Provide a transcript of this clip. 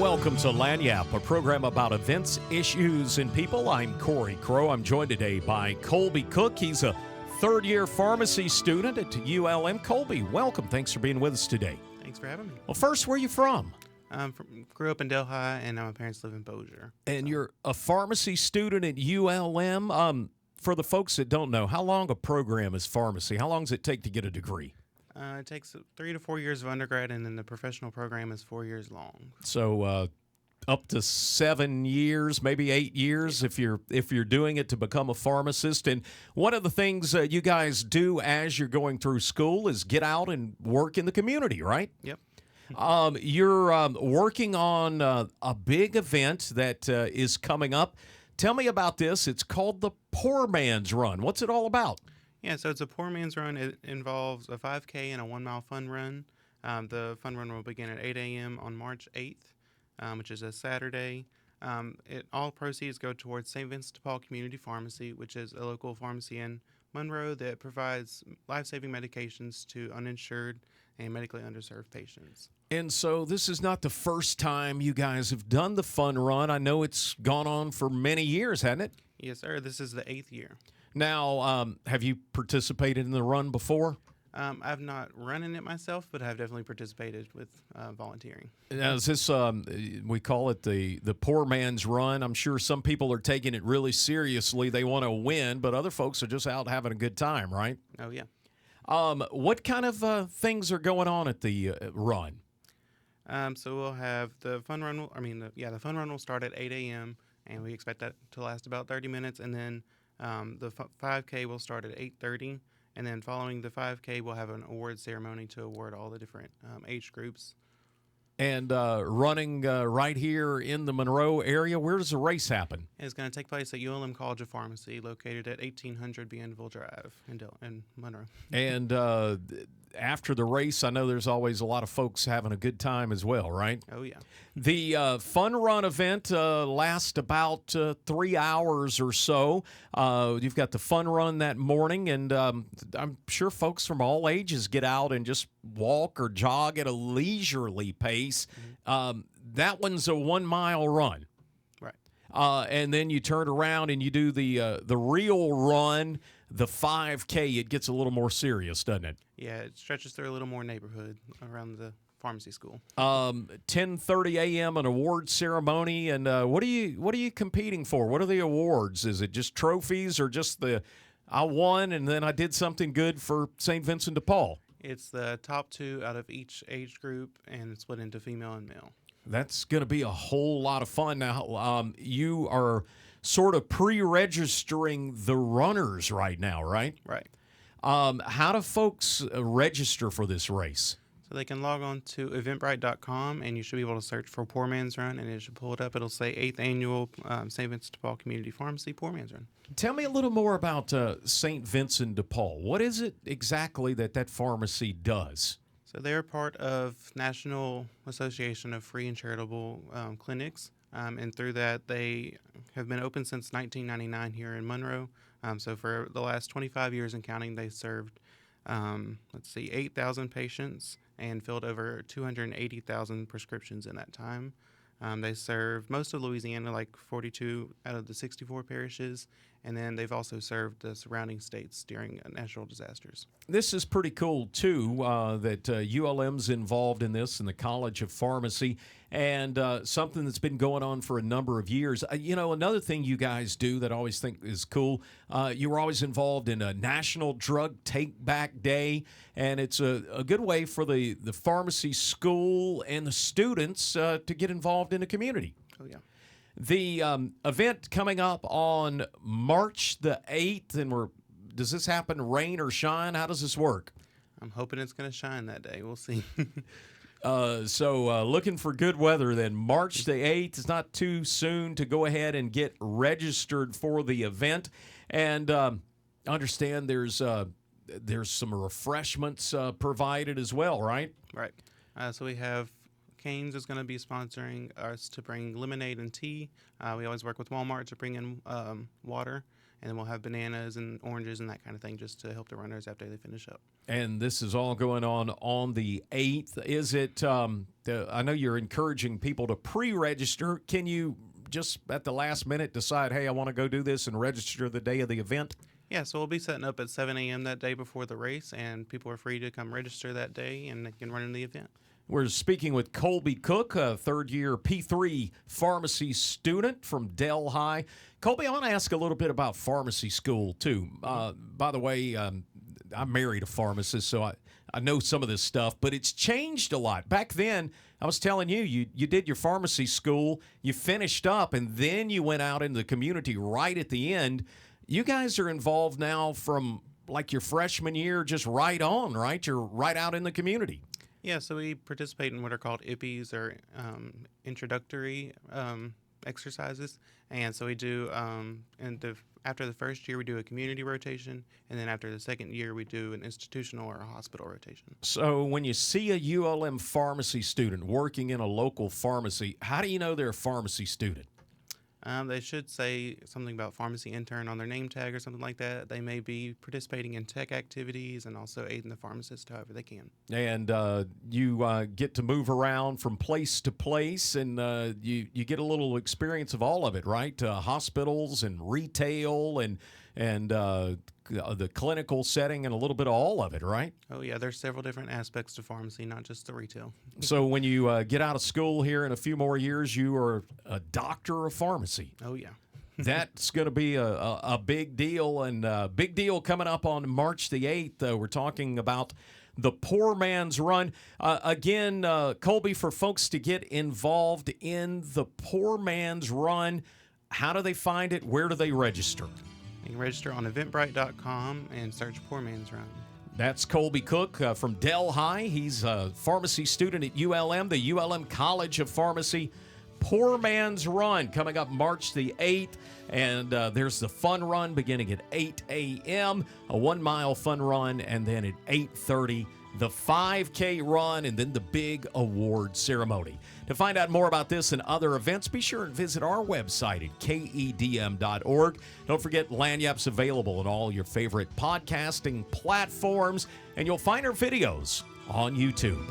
Welcome to Lagniappe, a program about events, issues, and people. I'm Corey Crow. I'm joined today by Colby Cook. He's a third-year pharmacy student at ULM. Colby, welcome. Thanks for being with us today. Thanks for having me. Well, first, where are you from? Grew up in Delhi, and now my parents live in Bossier. And you're a pharmacy student at ULM. For the folks that don't know, how long a program is pharmacy? How long does it take to get a degree? It takes 3 to 4 years of undergrad, and then the professional program is 4 years long. So up to 7 years, maybe 8 years, if you're doing it to become a pharmacist. And one of the things you guys do as you're going through school is get out and work in the community, right? Yep. You're working on a big event that is coming up. Tell me about this. It's called the Poor Man's Run. What's it all about? Yeah, so it's a poor man's run. It involves a 5K and a 1 mile fun run. The fun run will begin at 8 a.m. on March 8th, which is a Saturday. All proceeds go towards St. Vincent dePaul Community Pharmacy, which is a local pharmacy in Monroe that provides life-saving medications to uninsured and medically underserved patients. And so this is not the first time you guys have done the fun run. I know it's gone on for many years, hasn't it? Yes, sir. This is the 8th year. Now, have you participated in the run before? I've not run in it myself, but I've definitely participated with volunteering. Now, is this, we call it the poor man's run. I'm sure some people are taking it really seriously. They want to win, but other folks are just out having a good time, right? Oh, yeah. What kind of things are going on at the run? So we'll have the fun run. The fun run will start at 8 a.m., and we expect that to last about 30 minutes, and then the 5K will start at 8:30, and then following the 5K, we'll have an award ceremony to award all the different age groups. And running right here in the Monroe area, where does the race happen? It's going to take place at ULM College of Pharmacy, located at 1800 Bienville Drive in Monroe. And after the race, I know there's always a lot of folks having a good time as well, right? Oh, yeah. The fun run event lasts about 3 hours or so. You've got the fun run that morning, and I'm sure folks from all ages get out and just walk or jog at a leisurely pace. Mm-hmm. That one's a 1 mile run. Right. And then you turn around and you do the real run, the 5K. It gets a little more serious, doesn't it? Yeah, it stretches through a little more neighborhood around the pharmacy school. 10:30 a.m. an award ceremony, and what are you competing for? What are the awards? Is it just trophies or just I won and then I did something good for St. Vincent de Paul? It's the top 2 out of each age group, and it's split into female and male. That's going to be a whole lot of fun. Now, you are sort of pre-registering the runners right now, right? Right. How do folks register for this race? So they can log on to Eventbrite.com, and you should be able to search for Poor Man's Run, and it should pull it up. It'll say 8th Annual St. Vincent de Paul Community Pharmacy Poor Man's Run. Tell me a little more about St. Vincent de Paul. What is it exactly that pharmacy does? So they're part of National Association of Free and Charitable Clinics, and through that they have been open since 1999 here in Monroe. So for the last 25 years and counting, they served 8,000 patients and filled over 280,000 prescriptions in that time. They serve most of Louisiana, like 42 out of the 64 parishes, and then they've also served the surrounding states during natural disasters. This is pretty cool, too, that ULM's involved in this in the College of Pharmacy, and something that's been going on for a number of years. Another thing you guys do that I always think is cool, you were always involved in a National Drug Take-Back Day, and it's a good way for the pharmacy school and the students to get involved in the community. Oh, yeah. The event coming up on March the 8th, and does this happen rain or shine? How does this work? I'm hoping it's going to shine that day. We'll see. So looking for good weather then. March the 8th. It's not too soon to go ahead and get registered for the event. And understand there's some refreshments provided as well, right? Right. So we have Cane's is going to be sponsoring us to bring lemonade and tea. We always work with Walmart to bring in water. and then we'll have bananas and oranges and that kind of thing just to help the runners after they finish up. And this is all going on the 8th. Is it, I know you're encouraging people to pre-register. Can you just at the last minute decide, hey, I want to go do this and register the day of the event? Yeah, so we'll be setting up at 7 a.m. that day before the race, and people are free to come register that day and they can run in the event. We're speaking with Colby Cook, a third-year P3 pharmacy student from Del High. Colby, I want to ask a little bit about pharmacy school, too. By the way, I married a pharmacist, so I know some of this stuff, but it's changed a lot. Back then, I was telling you, you did your pharmacy school, you finished up, and then you went out into the community right at the end. You guys are involved now from like your freshman year, just right on, right? You're right out in the community. Yeah, so we participate in what are called IPPEs, or introductory exercises. And so we do, after the first year, we do a community rotation. And then after the second year, we do an institutional or a hospital rotation. So when you see a ULM pharmacy student working in a local pharmacy, how do you know they're a pharmacy student? They should say something about pharmacy intern on their name tag or something like that. They may be participating in tech activities and also aiding the pharmacist however they can. And you get to move around from place to place, and you get a little experience of all of it, right? Hospitals and retail and the clinical setting and a little bit of all of it, right? Oh, yeah. There's several different aspects to pharmacy, not just the retail. So when you get out of school here in a few more years, you are a doctor of pharmacy. Oh, yeah. That's going to be a big deal, and big deal coming up on March the 8th. We're talking about the Poor Man's Run. Again, Colby, for folks to get involved in the Poor Man's Run, how do they find it? Where do they register? You can register on Eventbrite.com and search Poor Man's Run. That's Colby Cook from Del High. He's a pharmacy student at ULM, the ULM College of Pharmacy. Poor Man's Run coming up March the 8th. And there's the fun run beginning at 8 a.m., a 1 mile fun run, and then at 8:30, the 5K run, and then the big award ceremony. To find out more about this and other events, be sure and visit our website at KEDM.org. Don't forget, Lanyap's available on all your favorite podcasting platforms, and you'll find our videos on YouTube.